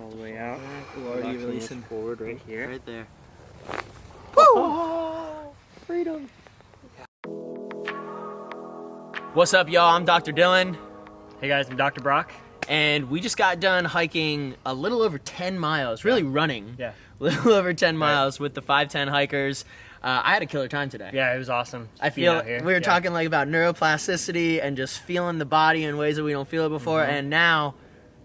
all the way out. Already releasing forward right here. Right there. Oh, freedom. What's up, y'all? I'm Dr. Dylan. Hey guys, I'm Dr. Broc. And we just got done hiking a little over 10 miles, really running. Yeah. A little over 10 miles with the 510 hikers. I had a killer time today. Yeah, it was awesome. I feel we were talking like about neuroplasticity and just feeling the body in ways that we don't feel it before, and now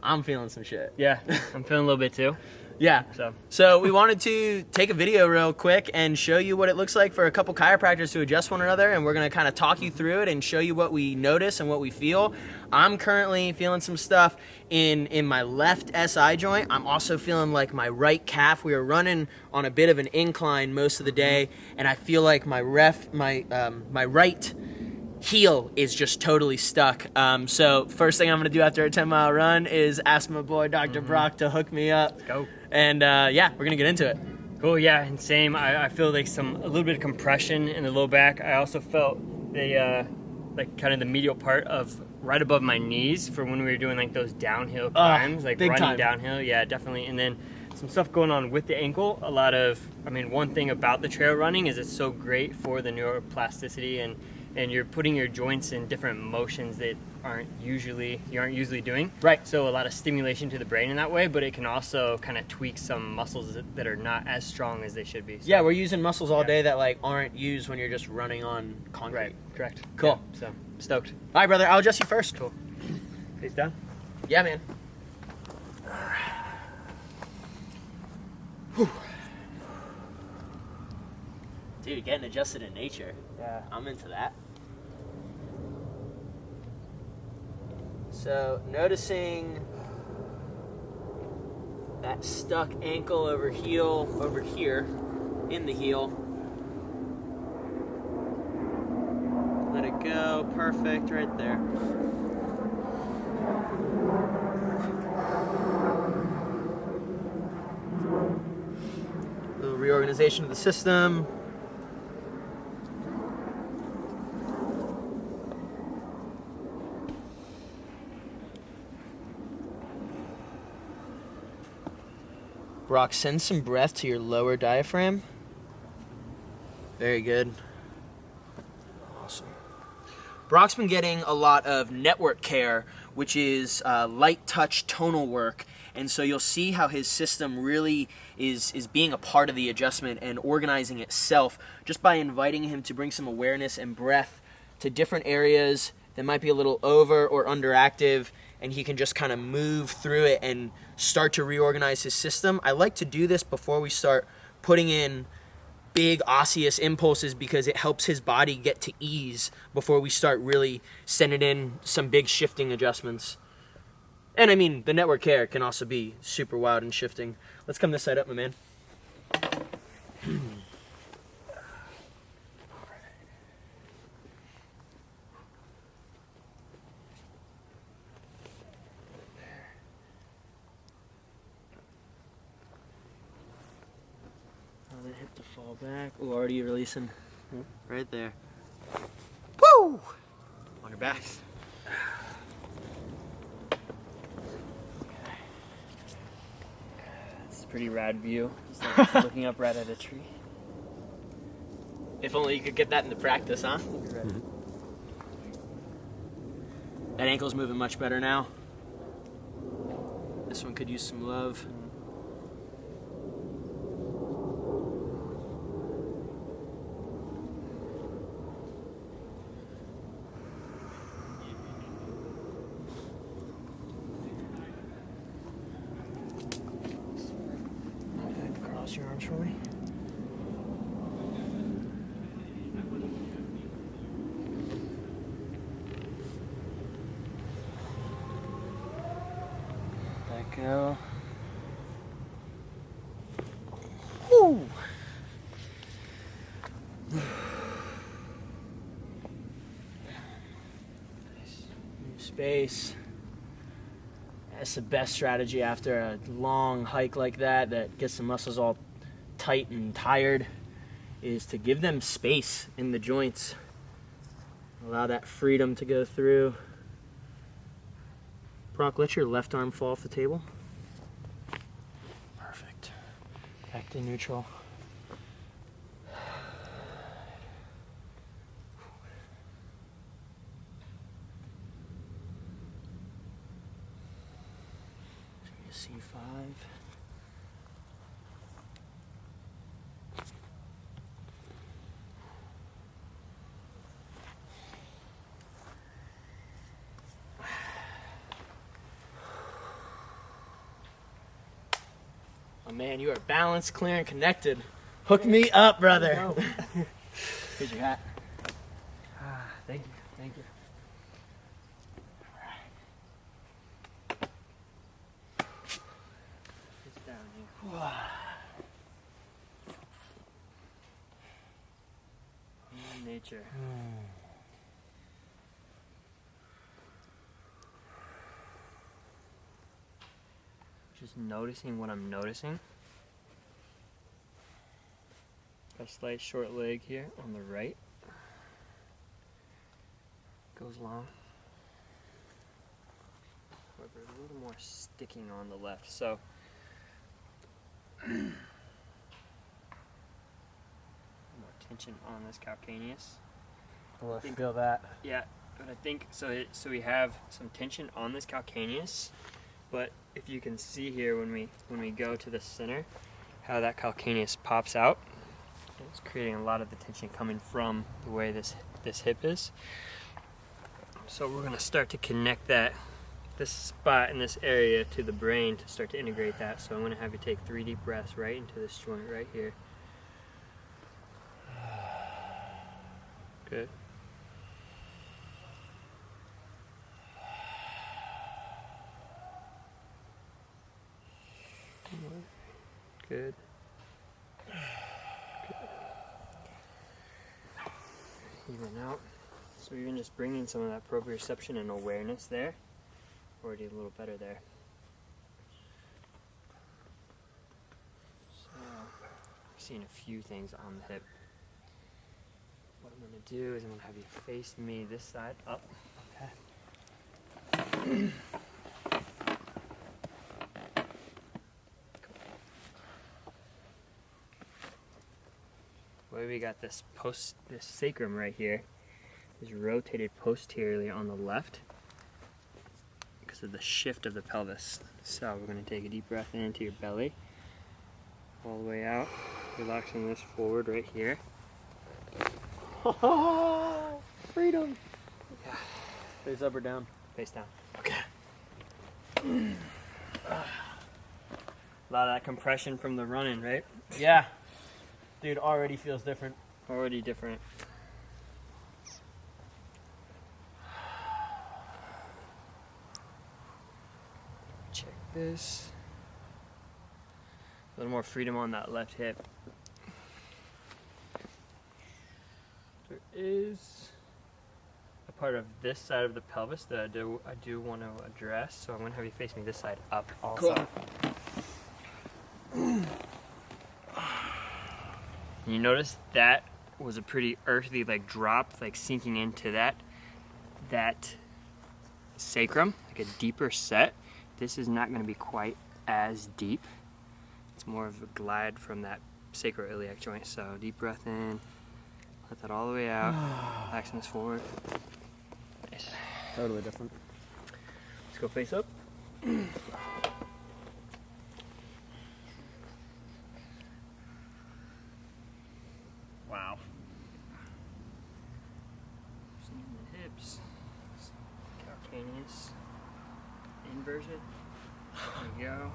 I'm feeling some shit. Yeah, I'm feeling a little bit too. Yeah. So we wanted to take a video real quick and show you what it looks like for a couple chiropractors to adjust one another, and we're going to kind of talk you through it and show you what we notice and what we feel. I'm currently feeling some stuff in my left SI joint. I'm also feeling like my right calf. We were running on a bit of an incline most of the day, and I feel like my right heel is just totally stuck. So first thing I'm going to do after a 10-mile run is ask my boy Dr. Broc to hook me up. Let's go. And yeah, we're going to get into it. Cool, yeah, and same. I feel like a little bit of compression in the low back. I also felt the like kind of the medial part of right above my knees for when we were doing like those downhill climbs, like running time. downhill. Yeah, definitely. And then some stuff going on with the ankle. A lot of, one thing about the trail running is it's so great for the neuroplasticity, and you're putting your joints in different motions that you aren't usually doing. Right. So a lot of stimulation to the brain in that way, but it can also kind of tweak some muscles that are not as strong as they should be. So, Yeah, we're using muscles all day that like aren't used when you're just running on concrete. Right, correct. Cool. Yeah, so stoked. All right, brother, I'll adjust you first. Cool. Face down. Yeah, man. Whew. Dude, getting adjusted in nature. Yeah. I'm into that. So, noticing that stuck ankle over heel over here in the heel. Let it go. Perfect right there. A little reorganization of the system. Broc, send some breath to your lower diaphragm. Very good. Awesome. Broc's been getting a lot of network care, which is light touch tonal work. And so you'll see how his system really is being a part of the adjustment and organizing itself just by inviting him to bring some awareness and breath to different areas that might be a little over or underactive, and he can just kind of move through it and start to reorganize his system. I like to do this before we start putting in big osseous impulses because it helps his body get to ease before we start really sending in some big shifting adjustments. And the network care can also be super wild and shifting. Let's come this side up, my man. The hip to fall back. Oh, already releasing. Right there. Woo! On your back. It's a pretty rad view. Just like looking up right at a tree. If only you could get that into practice, huh? That ankle's moving much better now. This one could use some love. Cross your arms for me. Let go. Woo! New space. That's the best strategy after a long hike like that gets the muscles all tight and tired, is to give them space in the joints. Allow that freedom to go through. Broc, let your left arm fall off the table. Stay neutral. C5. Oh man, you are balanced, clear, and connected. Hook me up, brother. Here's your hat. Thank you. Thank you. It's down here. Nature. Just noticing what I'm noticing. A slight short leg here on the right. Goes long. However, a little more sticking on the left. So more tension on this calcaneus. Oh, I feel that. Yeah, but I think so. We have some tension on this calcaneus, but if you can see here when we go to the center, how that calcaneus pops out, it's creating a lot of the tension coming from the way this hip is. So we're gonna start to connect this spot in this area to the brain to start to integrate that. So I'm gonna have you take 3 deep breaths right into this joint right here. Good. Good. Even out. So even just bringing some of that proprioception and awareness there, already a little better there. So, I've seen a few things on the hip. What I'm going to do is I'm going to have you face me this side up. Okay. Where we got this sacrum right here is rotated posteriorly on the left because of the shift of the pelvis. So we're going to take a deep breath into your belly, all the way out, relaxing this forward right here. Oh, freedom. Yeah. Face up or down? Face down. Okay. A lot of that compression from the running, right? Yeah. Dude, already feels different. Already different. Check this. A little more freedom on that left hip. There is a part of this side of the pelvis that I do want to address, so I'm going to have you face me this side up also. Cool. You notice that was a pretty earthy drop, sinking into that sacrum, like a deeper set. This is not going to be quite as deep. It's more of a glide from that sacroiliac joint. So deep breath in, let that all the way out, relaxing this forward. Nice. Totally different. Let's go face up. Wow. Seeing the hips, calcaneus, inversion. There we go.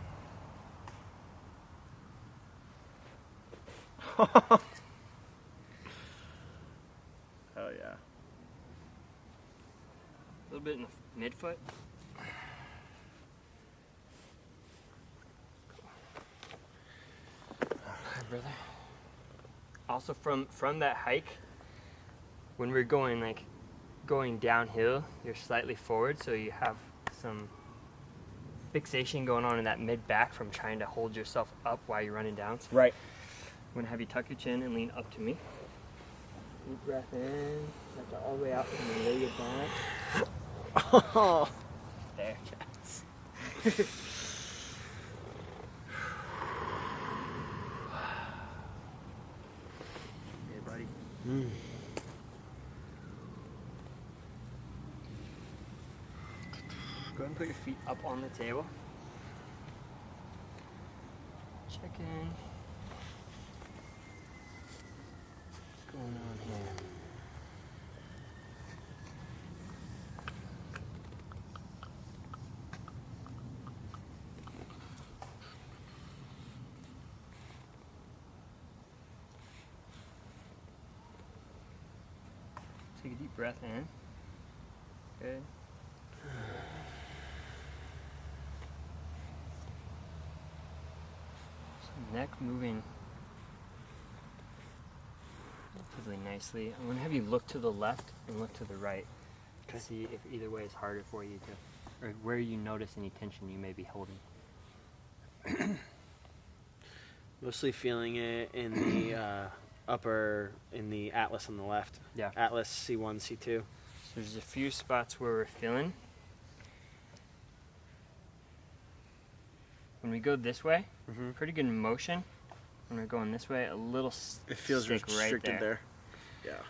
Hell yeah. A little bit in the midfoot. Hi, brother. Also from that hike, when we're going downhill, you're slightly forward, so you have some fixation going on in that mid back from trying to hold yourself up while you're running down. So Right. I'm gonna have you tuck your chin and lean up to me. Deep breath in, let that all the way out, and then lay it back. Oh. There. Go ahead and put your feet up on the table. Check in. What's going on here? Take a deep breath in. Good. So neck moving relatively nicely. I'm going to have you look to the left and look to the right. Okay. See if either way is harder for you to, or where you notice any tension you may be holding. Mostly feeling it in the upper, in the atlas on the left. Yeah. Atlas C1, C2. So there's a few spots where we're feeling. When we go this way, pretty good motion. When we're going this way, a little it feels restricted right there. Yeah.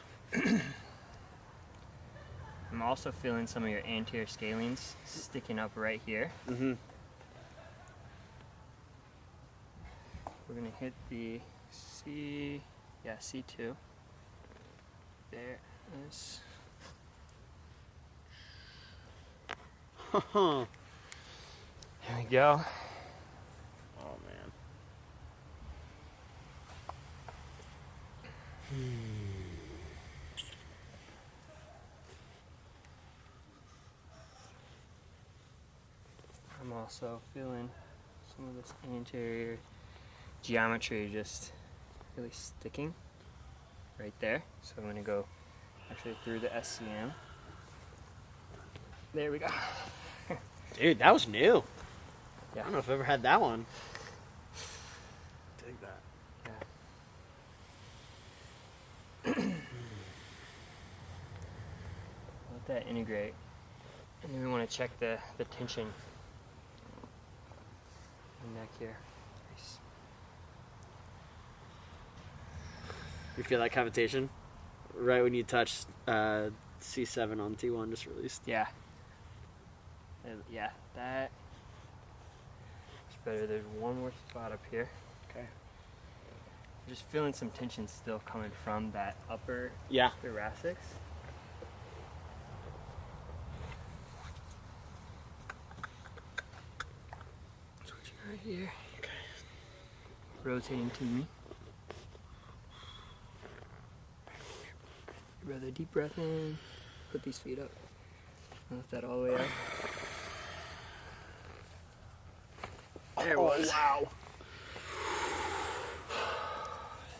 I'm also feeling some of your anterior scalenes sticking up right here. We're gonna hit the C2. There is. Here we go. Oh man. I'm also feeling some of this anterior geometry just really sticking right there. So I'm going to go actually through the SCM. There we go. Dude, that was new. Yeah. I don't know if I've ever had that one. Dig that. Yeah. Let that integrate. And then we want to check the tension in the neck here. Nice. You feel that cavitation? Right when you touch C7 on T1 just released. Yeah. Yeah, that is better. There's one more spot up here. Okay. Just feeling some tension still coming from that upper thoracics. Switching right here. Okay. Rotating to me. Rather deep breath in. Put these feet up. Lift that all the way up. There it was. Wow.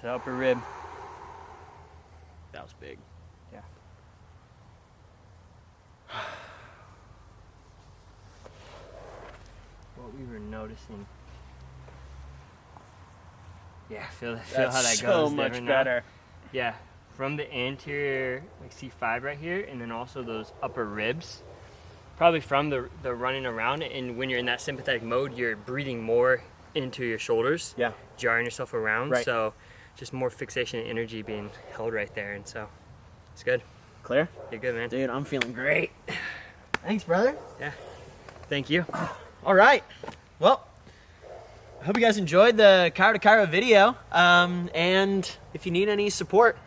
The upper rib. That was big. Yeah. What we were noticing. Yeah, feel how that goes. So much better. Yeah, from the anterior, like C5 right here, and then also those upper ribs. Probably from the running around, and when you're in that sympathetic mode, you're breathing more into your shoulders. Yeah. Jarring yourself around. Right. So just more fixation and energy being held right there, and so it's good. Clear? You're good, man. Dude, I'm feeling great. Thanks, brother. Yeah. Thank you. All right. Well, I hope you guys enjoyed the Chiro to Chiro video. And if you need any support,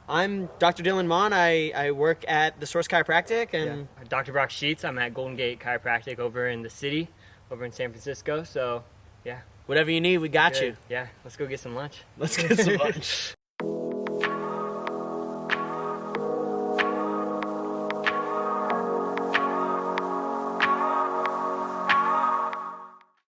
I'm Dr. Dylan Mon. I work at the Source Chiropractic. And Dr. Broc Sheets. I'm at Golden Gate Chiropractic over in the city, over in San Francisco. So, yeah. Whatever you need, we got you. Yeah. Let's go get some lunch. Let's get some lunch.